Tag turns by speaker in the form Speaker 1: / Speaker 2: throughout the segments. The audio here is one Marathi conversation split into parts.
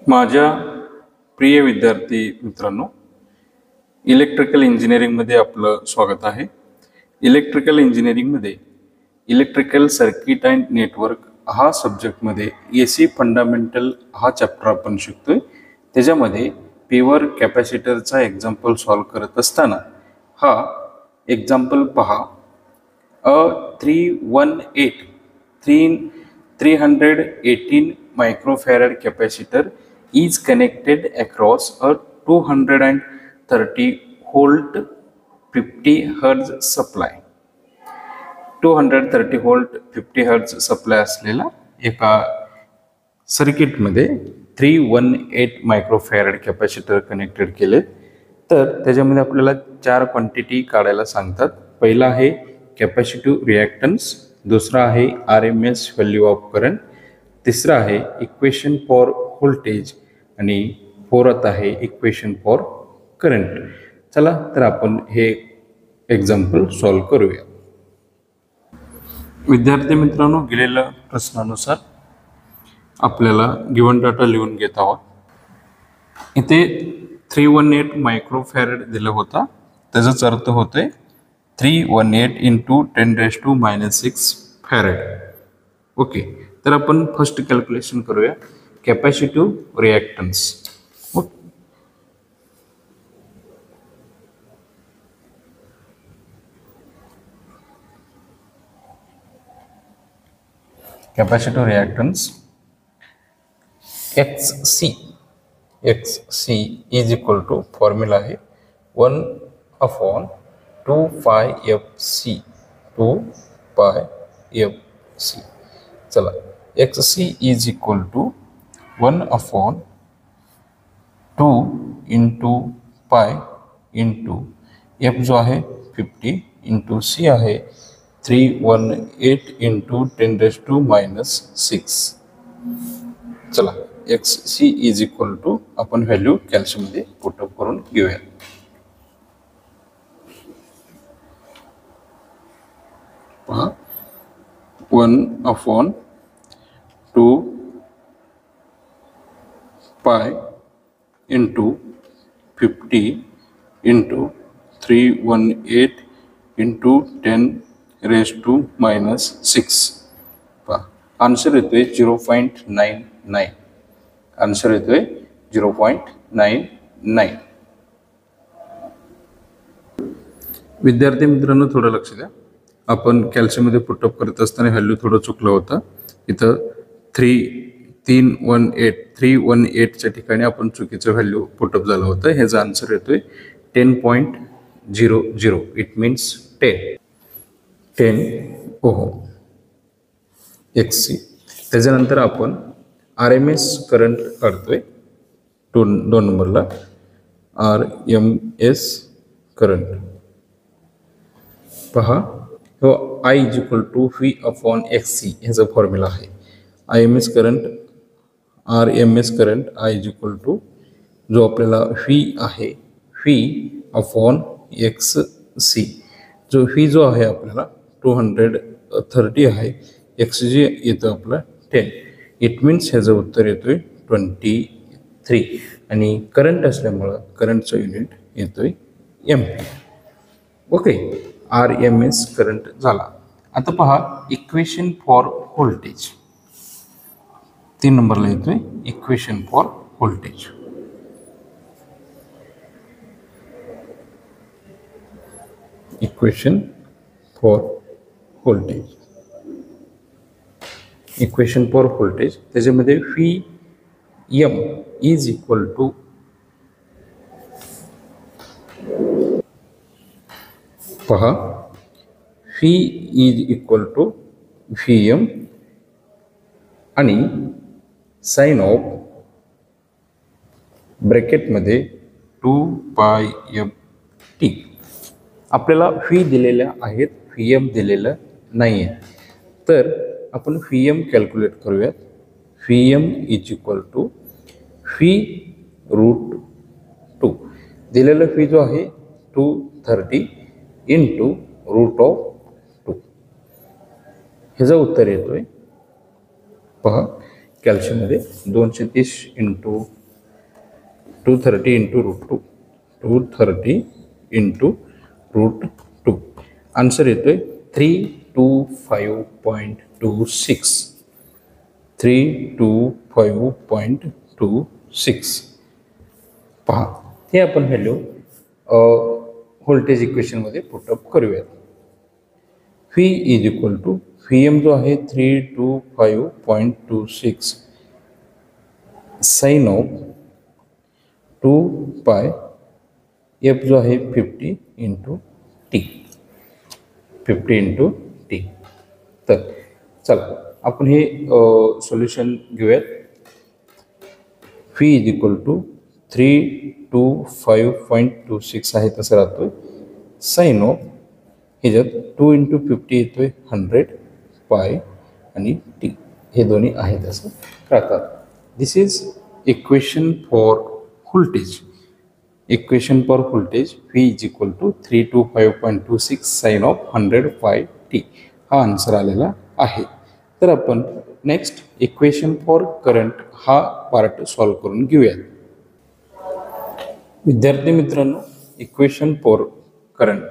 Speaker 1: माझ्या प्रिय विद्यार्थी मित्रांनो, इलेक्ट्रिकल इंजिनिअरिंगमध्ये आपलं स्वागत आहे. इलेक्ट्रिकल इंजिनिअरिंगमध्ये इलेक्ट्रिकल सर्किट अँड नेटवर्क हा सब्जेक्टमध्ये AC फंडामेंटल हा चॅप्टर आपण शिकतोय. त्याच्यामध्ये पेवर कॅपॅसिटरचा एक्झाम्पल सॉल्व करत असताना हा एक्झाम्पल पहा. 318 microfarad capacitor is connected across a 230 volt 50 Hz supply. 230 volt 50 Hz supply असलेला एका सर्किटमध्ये 318 मायक्रोफॅरेड कॅपॅसिटर कनेक्टेड केले. तर त्याच्यामध्ये आपल्याला 4 क्वांटिटी काढायला सांगतात. पहिला आहे कॅपॅसिटिव्ह रिॲक्टन्स, दुसरा आहे RMS व्हॅल्यू ऑफ करंट, तिसरा आहे इक्वेशन फॉर व्होल्टेज आणि फोर्थ आहे इक्वेशन फॉर करंट. चला तर आपण हे एक्झाम्पल सॉल्व करूया. विद्यार्थी मित्रांनो, गेलेल्या प्रश्नानुसार आपल्याला गिवन डाटा लिहून घेत आहोत. इथे 318 मायक्रोफॅरेड दिला होता, त्याचाच अर्थ होतोय 318 इंटू 10⁻⁻6 फॅरेड. ओके, तर आपण फर्स्ट कॅल्क्युलेशन करूया. Capacitive reactance. Capacitive reactance XC is equal to formula आहे 1/2πfc 2πfc. चला, XC is equal to 1/2 into pi into F जो आहे 50 इंटू C आहे 318 इंटू 10⁻⁻6. चला, XC इज इक्वल टू आपण व्हॅल्यू कॅल्शियममध्ये पुटअप करून घेऊया. पहा, 1/2 पाय इंटू 50 इंटू 318 इंटू 10⁻⁻6. पहा, आन्सर येतोय 0.99. आन्सर येतोय 0.99. विद्यार्थी मित्रांनो, थोडं लक्ष द्या. आपण कॅल्शियममध्ये पुटअप करत असताना व्हॅल्यू थोडं चुकलं होतं. इथं 318च्या ठिकाणी आपण चुकीचं व्हॅल्यू पुटअप झालं होतं. ह्याचा आन्सर येतोय 10.00. It means 10 ohm XC. त्याच्यानंतर आपण RMS करंट काढतोय. 2 नंबरला RMS करंट. पहा, हो I is equal to V/XC ह्याचा फॉर्म्युला आहे. RMS current I is equal to जो आपल्याला V आहे V/XC. जो V जो आहे आपल्याला 230 आहे, XC येतं आपलं 10. इट मीन्स ह्याचं उत्तर येतोय 23 आणि करंट असल्यामुळं करंटचं युनिट येतोय एम्पियर. ओके, RMS करंट झाला. आता पहा, इक्वेशन फॉर व्होल्टेज 3 नंबरला येतोय equation for voltage. Equation for voltage त्याच्यामध्ये VM इज इक्वल टू पहा, V is equal to VM आणि साइन ऑफ ब्रॅकेटमध्ये 2πft. आपल्याला V दिलेल्या आहेत, VM दिलेलं नाही आहे. तर आपण VM कॅल्क्युलेट करूयात. VM is equal to V√2. दिलेलं V जो आहे 230 इंटू √2. ह्याचं उत्तर येतोय पहा कॅल्शियममध्ये 230 into 230 into root 2 230 into root 2 answer येतोय 325.26 325.26 पहा हे आपण व्हॅल्यू व्होल्टेज इक्वेशनमध्ये पुटअप करूयात. V is equal to V M जो आहे 325.26 साइन ऑफ 2 पाय एफ जो आहे 50 इंटू टी 50 इंटू टी. तर चला आपण हे सोल्युशन घेऊयात. व्ही इज इक्वल टू 325.26 आहे तसं राहतोय. साइन ऑफ ह्याच्यात 2 इंटू 50 येतोय 100 पाय आणि टी हे दोन्ही आहेत असं राहतात. This is equation for voltage. Equation for voltage V is equal to 325.26 sine of 100 pi T हा आन्सर आलेला आहे. तर आपण नेक्स्ट इक्वेशन फॉर करंट हा पार्ट सॉल्व करून घेऊयात. विद्यार्थी मित्रांनो, equation for current,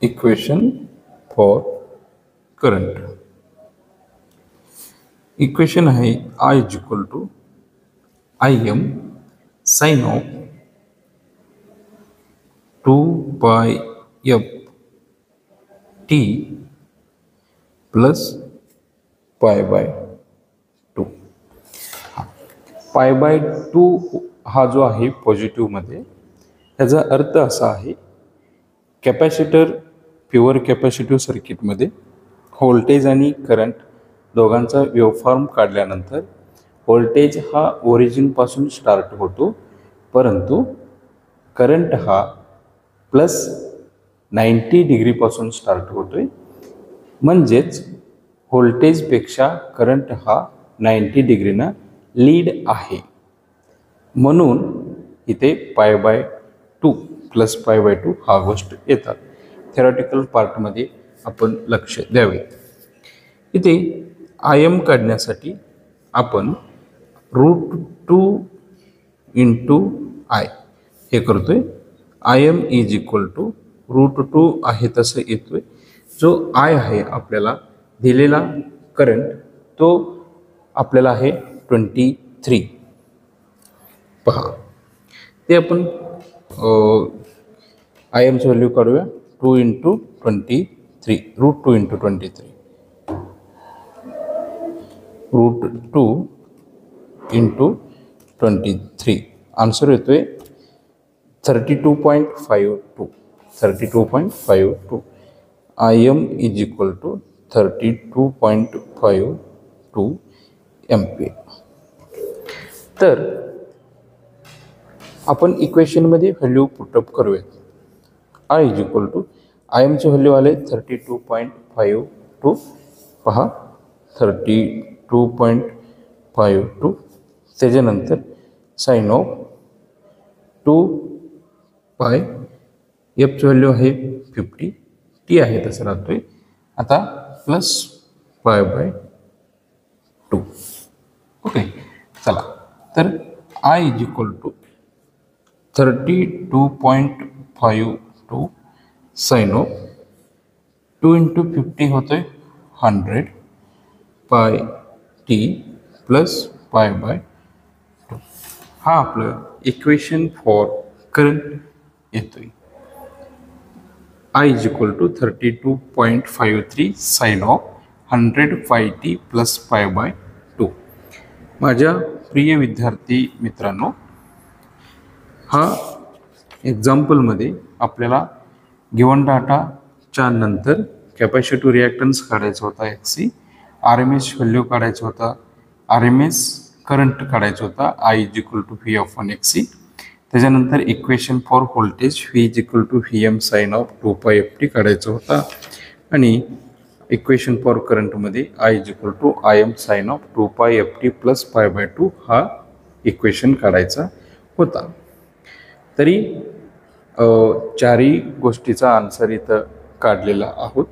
Speaker 1: equation for current equation आहे I is equal to IM sine of 2 pi F T plus pi by 2. Pi by 2 हा जो आहे पॉझिटिव्हमध्ये, याचा अर्थ असा आहे कॅपॅसिटर प्युअर कॅपॅसिटिव्ह सर्किटमध्ये व्होल्टेज आणि करंट दोघांचा वेव्हफॉर्म काढल्यानंतर व्होल्टेज हा ओरिजिनपासून स्टार्ट होतो, परंतु करंट हा प्लस 90 डिग्रीपासून स्टार्ट होतोय. म्हणजेच व्होल्टेजपेक्षा करंट हा 90 डिग्रीनं लीड आहे. म्हणून इथे पाय बाय 2 प्लस पाय बाय 2 हा गोष्ट येतात. थेरॉटिकल पार्टमध्ये आपण लक्ष द्यावे. इथे IM काढण्यासाठी आपण √2 इंटू I हे करतोय. IM इज इक्वल टू √2 आहे तसं येतोय. जो I आहे आपल्याला दिलेला करंट तो आपल्याला आहे 23. पहा ते आपण IMचं व्हॅल्यू काढूया. 2 इंटू 23 √2 इंटू 23 √2 इंटू 23 आन्सर येतोय 32.52 32.52. IM is equal to 32.52 ampere. तर आपण इक्वेशनमध्ये व्हॅल्यू पुटअप करूयात. I इज इक्वल टू IMचे व्हॅल्यू आले 32.52. पहा 32.52. त्याच्यानंतर साइन ऑफ 2 पाय एफचं व्हॅल्यू आहे 50 टी आहे तसं राहतोय. आता प्लस पाय बाय 2. ओके चला. तर I is equal to 32.52 sine of 2 into 50 होतोय 100 pi T plus pi by 2. हा आपलं इक्वेशन फॉर करंट येतोय. I is equal to 32.53 sine of 100 pi T plus pi by 2. माझ्या प्रिय विद्यार्थी मित्रांनो, हा एक्झाम्पलमध्ये आपल्याला गिवन डाटाच्या नंतर कॅपॅसिटिव्ह रिॲक्टन्स काढायचा होता XC, RMS व्हॅल्यू काढायचा होता, RMS करंट काढायचा होता I is equal to V(XC). त्याच्यानंतर equation for voltage V is equal to VM sine of 2 pi FT काढायचा होता आणि इक्वेशन फॉर करंटमध्ये I is equal to IM sine of 2 pi FT plus pi by 2 हा इक्वेशन काढायचा होता. तरी चारही गोष्टीचा आन्सर इथं काढलेला आहोत.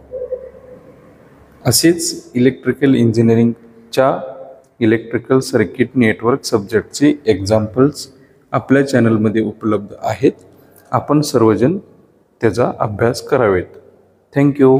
Speaker 1: असेच इलेक्ट्रिकल इंजिनिअरिंगच्या च्या इलेक्ट्रिकल सर्किट नेटवर्क सब्जेक्टची एक्झाम्पल्स आपल्या चॅनलमध्ये उपलब्ध आहेत. आपण सर्वजण त्याचा अभ्यास करावेत. थँक्यू.